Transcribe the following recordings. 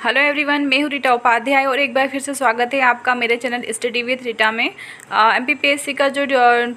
Hello everyone, मैं हूँ रीटा उपाध्याय और एक बार फिर से स्वागत है आपका मेरे चैनल स्टडी विद रीटा में। एमपीपीएससी का जो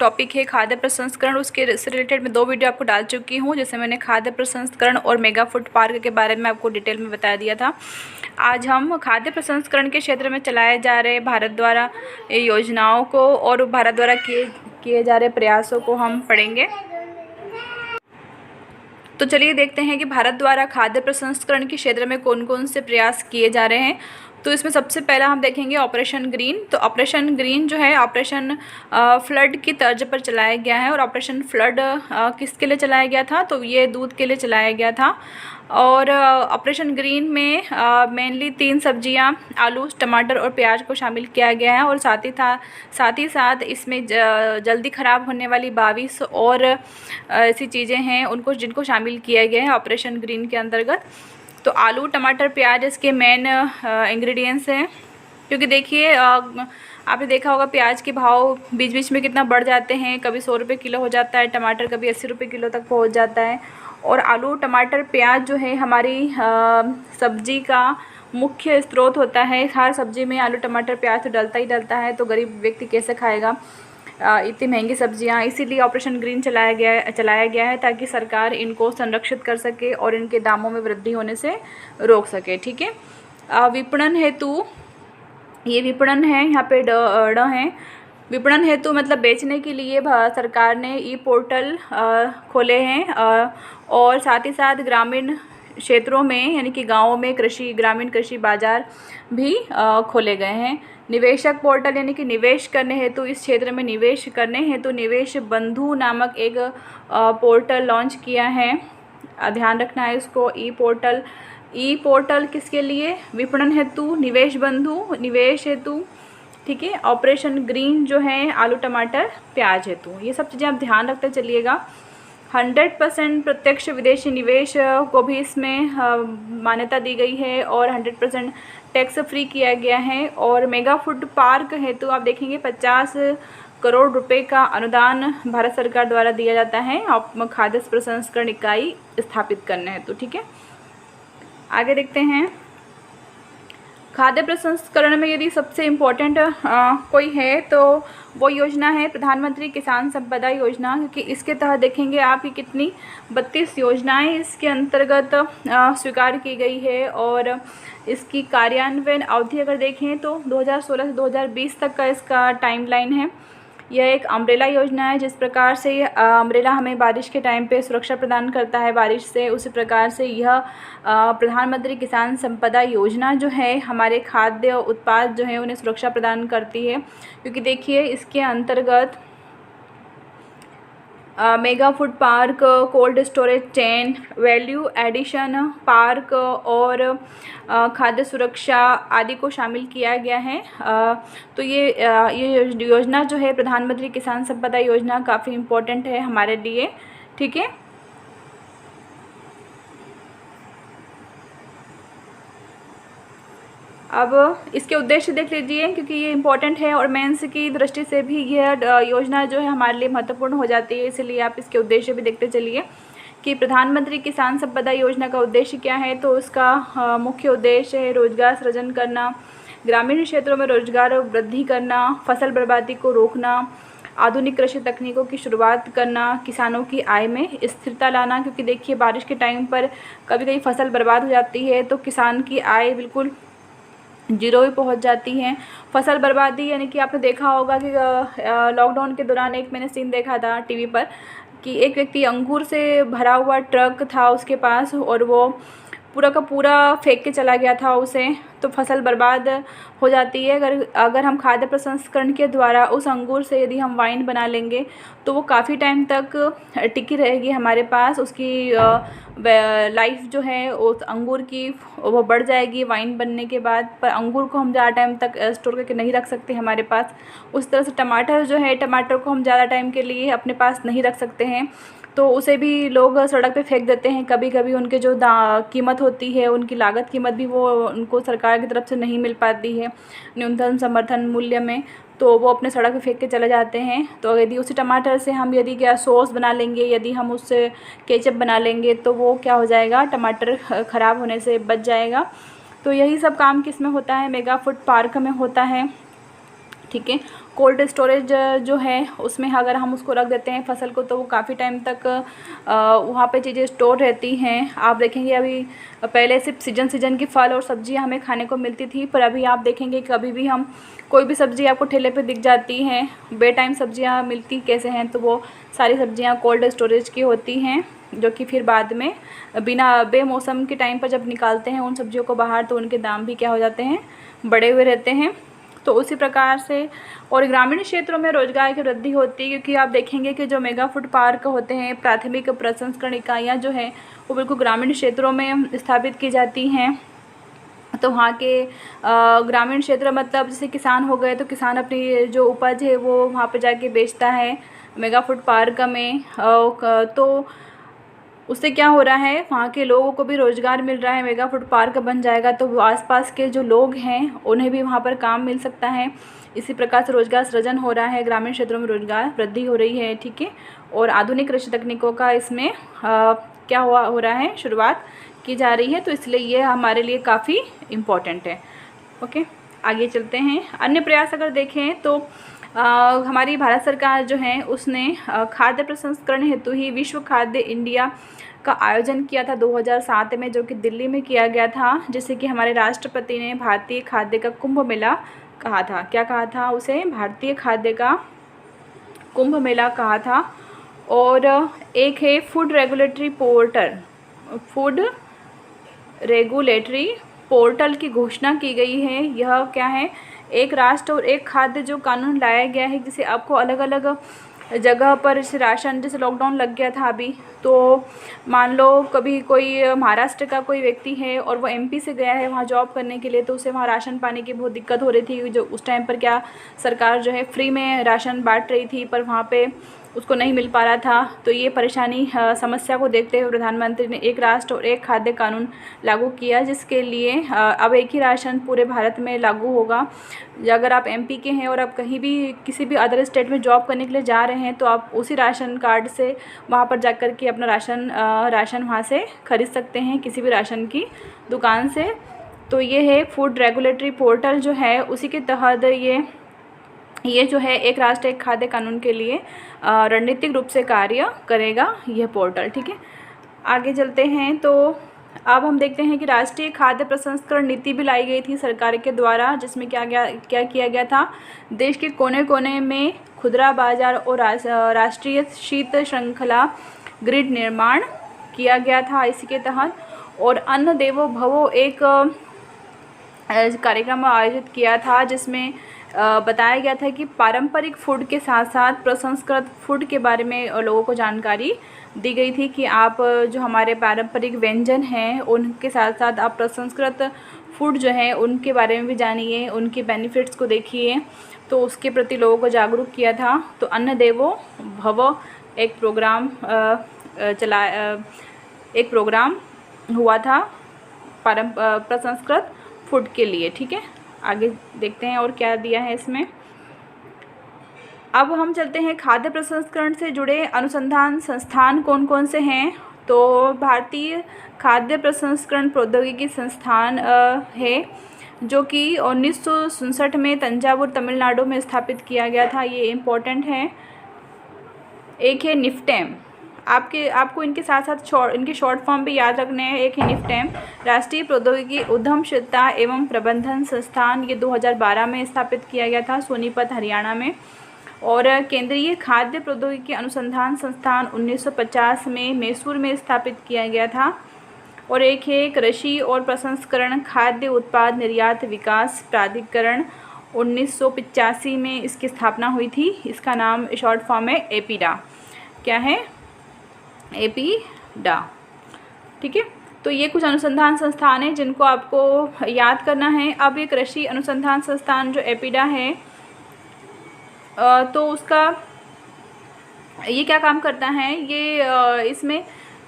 टॉपिक है खाद्य प्रसंस्करण, उसके से रिलेटेड मैं 2 वीडियो आपको डाल चुकी हूँ। जैसे मैंने खाद्य प्रसंस्करण और मेगा फूड पार्क के बारे में आपको डिटेल में बता दिया था। आज हम खाद्य प्रसंस्करण के क्षेत्र में चलाए जा रहे भारत द्वारा योजनाओं को और भारत द्वारा किए जा रहे प्रयासों को हम पढ़ेंगे। तो चलिए देखते हैं कि भारत द्वारा खाद्य प्रसंस्करण के क्षेत्र में कौन कौन से प्रयास किए जा रहे हैं। तो इसमें सबसे पहला हम देखेंगे ऑपरेशन ग्रीन। तो ऑपरेशन ग्रीन जो है ऑपरेशन फ्लड की तर्ज पर चलाया गया है। और ऑपरेशन फ्लड किसके लिए चलाया गया था? तो ये दूध के लिए चलाया गया था। और ऑपरेशन ग्रीन में मेनली 3 सब्जियां आलू, टमाटर और प्याज को शामिल किया गया है। और साथ ही साथ इसमें जल्दी ख़राब होने वाली 22 और ऐसी चीज़ें हैं उनको जिनको शामिल किया गया है ऑपरेशन ग्रीन के अंतर्गत। तो आलू, टमाटर, प्याज इसके मेन इंग्रेडिएंट्स हैं। क्योंकि देखिए आपने देखा होगा प्याज के भाव बीच बीच में कितना बढ़ जाते हैं। कभी 100 रुपये किलो हो जाता है टमाटर, कभी 80 रुपये किलो तक पहुंच जाता है। और आलू, टमाटर, प्याज जो है हमारी सब्जी का मुख्य स्रोत होता है। हर सब्जी में आलू, टमाटर, प्याज तो डलता ही डलता है। तो गरीब व्यक्ति कैसे खाएगा इतनी महंगी सब्जियां? इसीलिए ऑपरेशन ग्रीन चलाया गया है ताकि सरकार इनको संरक्षित कर सके और इनके दामों में वृद्धि होने से रोक सके। ठीक है। विपणन हेतु, ये विपणन है, यहाँ पे ड है। विपणन हेतु मतलब बेचने के लिए सरकार ने ई पोर्टल खोले हैं। और साथ ही साथ ग्रामीण क्षेत्रों में यानी कि गाँवों में ग्रामीण कृषि बाजार भी खोले गए हैं। निवेशक पोर्टल यानी कि निवेश करने हेतु, इस क्षेत्र में निवेश करने हेतु निवेश बंधु नामक एक पोर्टल लॉन्च किया है। ध्यान रखना है इसको। ई पोर्टल किसके लिए? विपणन हेतु, निवेश बंधु, निवेश हेतु। ठीक है। ऑपरेशन ग्रीन जो है आलू, टमाटर, प्याज हेतु। ये सब चीज़ें आप ध्यान रखते चलिएगा। 100% प्रत्यक्ष विदेशी निवेश को भी इसमें मान्यता दी गई है और 100% टैक्स फ्री किया गया है। और मेगा फूड पार्क हेतु आप देखेंगे 50 करोड़ रुपए का अनुदान भारत सरकार द्वारा दिया जाता है खाद्य प्रसंस्करण इकाई स्थापित करने हेतु। ठीक है। आगे देखते हैं। खाद्य प्रसंस्करण में यदि सबसे इम्पोर्टेंट कोई है तो वो योजना है प्रधानमंत्री किसान संपदा योजना। क्योंकि इसके तहत देखेंगे आप कि कितनी 32 योजनाएं इसके अंतर्गत स्वीकार की गई है। और इसकी कार्यान्वयन अवधि अगर देखें तो 2016 से 2020 तक का इसका टाइमलाइन है। यह एक अम्ब्रेला योजना है। जिस प्रकार से अम्ब्रेला हमें बारिश के टाइम पे सुरक्षा प्रदान करता है बारिश से, उसी प्रकार से यह प्रधानमंत्री किसान संपदा योजना जो है हमारे खाद्य उत्पाद जो है उन्हें सुरक्षा प्रदान करती है। क्योंकि देखिए इसके अंतर्गत mega food park, cold storage chain, value addition park और खाद्य सुरक्षा आदि को शामिल किया गया है। तो ये योजना जो है प्रधानमंत्री किसान संपदा योजना काफ़ी इम्पोर्टेंट है हमारे लिए। ठीक है। अब इसके उद्देश्य देख लीजिए क्योंकि ये इम्पोर्टेंट है और मेंस की दृष्टि से भी यह योजना जो है हमारे लिए महत्वपूर्ण हो जाती है। इसलिए आप इसके उद्देश्य भी देखते चलिए कि प्रधानमंत्री किसान संपदा योजना का उद्देश्य क्या है। तो इसका मुख्य उद्देश्य है रोजगार सृजन करना, ग्रामीण क्षेत्रों में रोजगार वृद्धि करना, फसल बर्बादी को रोकना, आधुनिक कृषि तकनीकों की शुरुआत करना, किसानों की आय में स्थिरता लाना। क्योंकि देखिए बारिश के टाइम पर कभी कभी फसल बर्बाद हो जाती है तो किसान की आय बिल्कुल जीरो ही पहुंच जाती हैं। फसल बर्बादी यानी कि आपने देखा होगा कि लॉकडाउन के दौरान एक मैंने सीन देखा था टीवी पर कि एक व्यक्ति अंगूर से भरा हुआ ट्रक था उसके पास और वो पूरा का पूरा फेंक के चला गया था उसे। तो फसल बर्बाद हो जाती है। अगर हम खाद्य प्रसंस्करण के द्वारा उस अंगूर से यदि हम वाइन बना लेंगे तो वो काफ़ी टाइम तक टिकी रहेगी हमारे पास। उसकी लाइफ जो है उस अंगूर की वो बढ़ जाएगी वाइन बनने के बाद। पर अंगूर को हम ज़्यादा टाइम तक स्टोर करके नहीं रख सकते हमारे पास। उस तरह से टमाटर जो है, टमाटर को हम ज़्यादा टाइम के लिए अपने पास नहीं रख सकते हैं। तो उसे भी लोग सड़क पे फेंक देते हैं। कभी कभी उनके जो कीमत होती है, उनकी लागत कीमत भी वो उनको सरकार की तरफ से नहीं मिल पाती है न्यूनतम समर्थन मूल्य में। तो वो अपने सड़क पे फेंक के चले जाते हैं। तो यदि उसी टमाटर से हम यदि क्या सॉस बना लेंगे, यदि हम उससे केचप बना लेंगे तो वो क्या हो जाएगा, टमाटर ख़राब होने से बच जाएगा। तो यही सब काम किस में होता है, मेगा फूड पार्क में होता है। ठीक है, कोल्ड स्टोरेज जो है उसमें अगर हम उसको रख देते हैं फसल को, तो वो काफ़ी टाइम तक वहाँ पे चीज़ें स्टोर रहती हैं। आप देखेंगे अभी पहले सिर्फ सीजन की फल और सब्जियां हमें खाने को मिलती थी, पर अभी आप देखेंगे कभी भी हम कोई भी सब्ज़ी आपको ठेले पे दिख जाती हैं, बे टाइम सब्जियाँ मिलती कैसे हैं, तो वो सारी सब्जियाँ कोल्ड स्टोरेज की होती हैं, जो कि फिर बाद में बिना बेमौसम के टाइम पर जब निकालते हैं उन सब्जियों को बाहर, तो उनके दाम भी क्या हो जाते हैं, बढ़े हुए रहते हैं। तो उसी प्रकार से और ग्रामीण क्षेत्रों में रोजगार की वृद्धि होती है, क्योंकि आप देखेंगे कि जो मेगा फूड पार्क होते हैं, प्राथमिक प्रसंस्करण इकाइयाँ जो हैं वो बिल्कुल ग्रामीण क्षेत्रों में स्थापित की जाती हैं। तो वहाँ के ग्रामीण क्षेत्र मतलब जैसे किसान हो गए, तो किसान अपनी जो उपज है वो वहाँ पे जाके बेचता है मेगा फूड पार्क में। तो उससे क्या हो रहा है, वहाँ के लोगों को भी रोज़गार मिल रहा है। मेगा फूड पार्क बन जाएगा तो आसपास के जो लोग हैं उन्हें भी वहाँ पर काम मिल सकता है। इसी प्रकार से रोजगार सृजन हो रहा है, ग्रामीण क्षेत्रों में रोजगार वृद्धि हो रही है। ठीक है, और आधुनिक कृषि तकनीकों का इसमें क्या हो रहा है, शुरुआत की जा रही है, तो इसलिए ये हमारे लिए काफ़ी इम्पोर्टेंट है। ओके, आगे चलते हैं। अन्य प्रयास अगर देखें तो हमारी भारत सरकार जो है उसने खाद्य प्रसंस्करण हेतु ही विश्व खाद्य इंडिया का आयोजन किया था 2007 में, जो कि दिल्ली में किया गया था, जिसे कि हमारे राष्ट्रपति ने भारतीय खाद्य का कुंभ मेला कहा था। क्या कहा था उसे, भारतीय खाद्य का कुंभ मेला कहा था। और एक है फूड रेगुलेटरी पोर्टल की घोषणा की गई है। यह क्या है, एक राष्ट्र और एक खाद्य जो कानून लाया गया है, जिसे आपको अलग अलग जगह पर जैसे राशन, जैसे लॉकडाउन लग गया था अभी, तो मान लो कभी कोई महाराष्ट्र का कोई व्यक्ति है और वो एमपी से गया है वहाँ जॉब करने के लिए, तो उसे वहाँ राशन पाने की बहुत दिक्कत हो रही थी। जो उस टाइम पर क्या सरकार जो है फ्री में राशन बांट रही थी, पर वहाँ पे उसको नहीं मिल पा रहा था। तो ये परेशानी समस्या को देखते हुए प्रधानमंत्री ने एक राष्ट्र और एक खाद्य कानून लागू किया, जिसके लिए अब एक ही राशन पूरे भारत में लागू होगा। अगर आप एमपी के हैं और आप कहीं भी किसी भी अदर स्टेट में जॉब करने के लिए जा रहे हैं, तो आप उसी राशन कार्ड से वहाँ पर जाकर के अपना राशन वहाँ से खरीद सकते हैं, किसी भी राशन की दुकान से। तो ये है फूड रेगुलेटरी पोर्टल जो है, उसी के तहत ये जो है एक राष्ट्र एक खाद्य कानून के लिए रणनीतिक रूप से कार्य करेगा यह पोर्टल। ठीक है, आगे चलते हैं। तो अब हम देखते हैं कि राष्ट्रीय खाद्य प्रसंस्करण नीति भी लाई गई थी सरकार के द्वारा, जिसमें क्या किया गया था, देश के कोने कोने में खुदरा बाजार और राष्ट्रीय शीत श्रृंखला ग्रिड निर्माण किया गया था इसी के तहत। और अन्न देवो भवो एक कार्यक्रम आयोजित किया था, जिसमें बताया गया था कि पारंपरिक फूड के साथ साथ प्रसंस्कृत फूड के बारे में लोगों को जानकारी दी गई थी कि आप जो हमारे पारंपरिक व्यंजन हैं उनके साथ साथ आप प्रसंस्कृत फूड जो है उनके बारे में भी जानिए, उनके बेनिफिट्स को देखिए। तो उसके प्रति लोगों को जागरूक किया था। तो अन्न देवो भव एक प्रोग्राम हुआ था प्रसंस्कृत फूड के लिए। ठीक है, आगे देखते हैं और क्या दिया है इसमें। अब हम चलते हैं खाद्य प्रसंस्करण से जुड़े अनुसंधान संस्थान कौन कौन से हैं। तो भारतीय खाद्य प्रसंस्करण प्रौद्योगिकी संस्थान है, जो कि 1967 में तंजावुर तमिलनाडु में स्थापित किया गया था। ये इम्पोर्टेंट है। एक है निफ्टेम, आपको इनके साथ साथ इनके शॉर्ट फॉर्म भी याद रखने हैं। एक है निफ्टेम, राष्ट्रीय प्रौद्योगिकी उद्यमशीलता एवं प्रबंधन संस्थान, ये 2012 में स्थापित किया गया था सोनीपत हरियाणा में। और केंद्रीय खाद्य प्रौद्योगिकी अनुसंधान संस्थान 1950 में मैसूर में स्थापित किया गया था। और एक है कृषि और प्रसंस्करण खाद्य उत्पाद निर्यात विकास प्राधिकरण, 1985 में इसकी स्थापना हुई थी। इसका नाम शॉर्ट फॉर्म है एपीडा। क्या है, एपीडा। ठीक है, तो ये कुछ अनुसंधान संस्थान हैं जिनको आपको याद करना है। अब ये कृषि अनुसंधान संस्थान जो एपीडा है, तो उसका ये क्या काम करता है, इसमें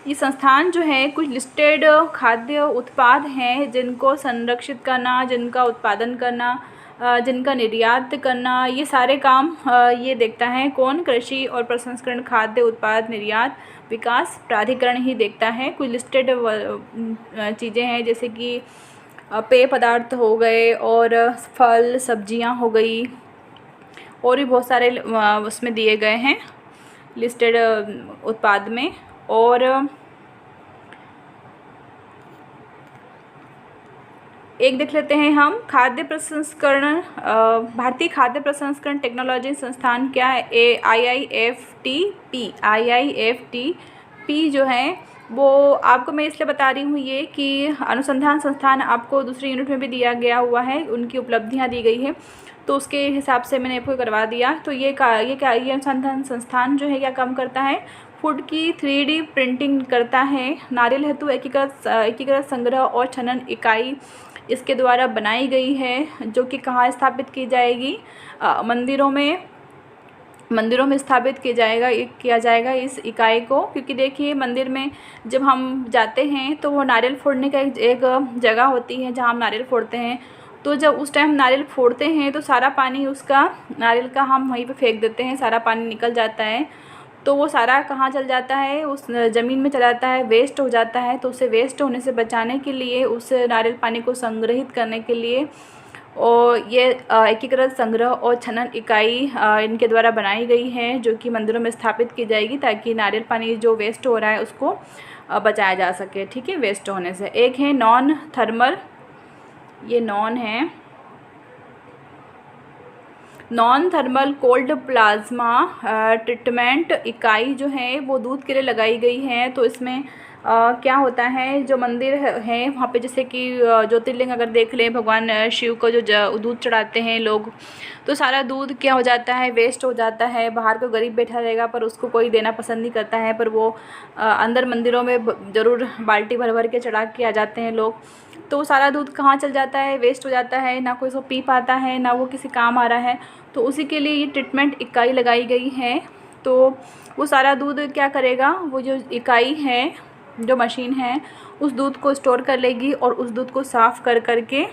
ये संस्थान जो है कुछ लिस्टेड खाद्य उत्पाद हैं जिनको संरक्षित करना, जिनका उत्पादन करना, जिनका निर्यात करना, ये सारे काम ये देखता है कौन, कृषि और प्रसंस्करण खाद्य उत्पाद निर्यात विकास प्राधिकरण ही देखता है। कुछ लिस्टेड चीज़ें हैं जैसे कि पेय पदार्थ हो गए और फल सब्जियां हो गई, और भी बहुत सारे उसमें दिए गए हैं लिस्टेड उत्पाद में। और एक देख लेते हैं हम, खाद्य प्रसंस्करण, भारतीय खाद्य प्रसंस्करण टेक्नोलॉजी संस्थान क्या है? IIFTP जो है वो आपको मैं इसलिए बता रही हूँ ये कि अनुसंधान संस्थान आपको दूसरी यूनिट में भी दिया गया हुआ है, उनकी उपलब्धियाँ दी गई है, तो उसके हिसाब से मैंने आपको करवा दिया। तो ये अनुसंधान संस्थान जो है क्या काम करता है? फूड की 3D प्रिंटिंग करता है। नारियल हेतु एकीकृत संग्रह और छनन इकाई इसके द्वारा बनाई गई है, जो कि कहाँ स्थापित की जाएगी? मंदिरों में स्थापित किया जाएगा इस इकाई को, क्योंकि देखिए मंदिर में जब हम जाते हैं तो वो नारियल फोड़ने का एक जगह होती है जहाँ हम नारियल फोड़ते हैं। तो जब उस टाइम नारियल फोड़ते हैं तो सारा पानी उसका नारियल का हम वहीं पे फेंक देते हैं, सारा पानी निकल जाता है। तो वो सारा कहाँ चल जाता है? उस ज़मीन में चला जाता है, वेस्ट हो जाता है। तो उसे वेस्ट होने से बचाने के लिए, उस नारियल पानी को संग्रहित करने के लिए और ये एकीकृत संग्रह और छनन इकाई इनके द्वारा बनाई गई है, जो कि मंदिरों में स्थापित की जाएगी ताकि नारियल पानी जो वेस्ट हो रहा है उसको बचाया जा सके, ठीक है, वेस्ट होने से। एक है नॉन थर्मल, ये नॉन है, non thermal cold plasma treatment इकाई जो है वो दूध के लिए लगाई गई है। तो इसमें क्या होता है, जो मंदिर है वहाँ पे जैसे कि ज्योतिर्लिंग अगर देख लें, भगवान शिव को जो दूध चढ़ाते हैं लोग, तो सारा दूध क्या हो जाता है? वेस्ट हो जाता है। बाहर को गरीब बैठा रहेगा पर उसको कोई देना पसंद नहीं करता है, पर वो अंदर मंदिरों में ज़रूर बाल्टी भर भर के चढ़ा के आ जाते हैं लोग। तो सारा दूध कहाँ चल जाता है? वेस्ट हो जाता है, ना कोई इसको पी पाता है, ना वो किसी काम आ रहा है। तो उसी के लिए ये ट्रीटमेंट इकाई लगाई गई है। तो वो सारा दूध क्या करेगा? वो जो इकाई है, जो मशीन है, उस दूध को स्टोर कर लेगी और उस दूध को साफ़ कर करके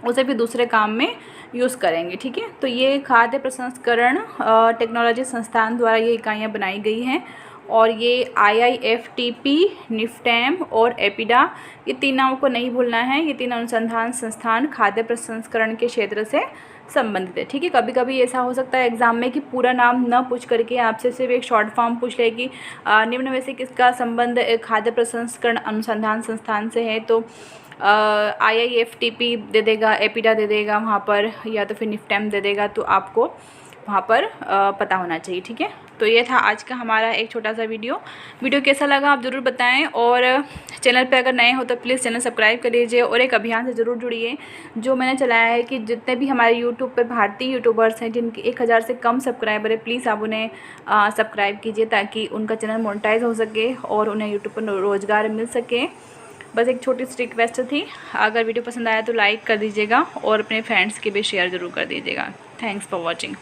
उसे भी दूसरे काम में यूज़ करेंगे, ठीक है। तो ये खाद्य प्रसंस्करण टेक्नोलॉजी संस्थान द्वारा ये इकाइयाँ बनाई गई हैं, और ये IIFTP, निफ्टैम और एपिडा, ये तीन नामों को नहीं भूलना है। ये तीन अनुसंधान संस्थान खाद्य प्रसंस्करण के क्षेत्र से संबंधित है, ठीक है। कभी कभी ऐसा हो सकता है एग्ज़ाम में कि पूरा नाम न पूछ करके आपसे सिर्फ एक शॉर्ट फॉर्म पूछ ले कि निम्न में से किसका संबंध खाद्य प्रसंस्करण अनुसंधान संस्थान से है। तो IIFTP दे देगा, एपिडा दे देगा वहाँ पर, या तो फिर निफ्टैम दे देगा, तो आपको वहाँ पर पता होना चाहिए, ठीक है। तो ये था आज का हमारा एक छोटा सा वीडियो कैसा लगा आप ज़रूर बताएं, और चैनल पे अगर नए हो तो प्लीज़ चैनल सब्सक्राइब कर लीजिए, और एक अभियान से ज़रूर जुड़िए जो मैंने चलाया है कि जितने भी हमारे यूट्यूब पे भारतीय यूट्यूबर्स हैं जिनके 1000 से कम सब्सक्राइबर है, प्लीज़ आप उन्हें सब्सक्राइब कीजिए ताकि उनका चैनल मोनेटाइज हो सके और उन्हें यूट्यूब पर रोज़गार मिल सके। बस एक छोटी सी रिक्वेस्ट थी, अगर वीडियो पसंद आया तो लाइक कर दीजिएगा और अपने फ्रेंड्स के भी शेयर ज़रूर कर दीजिएगा। Thanks for watching.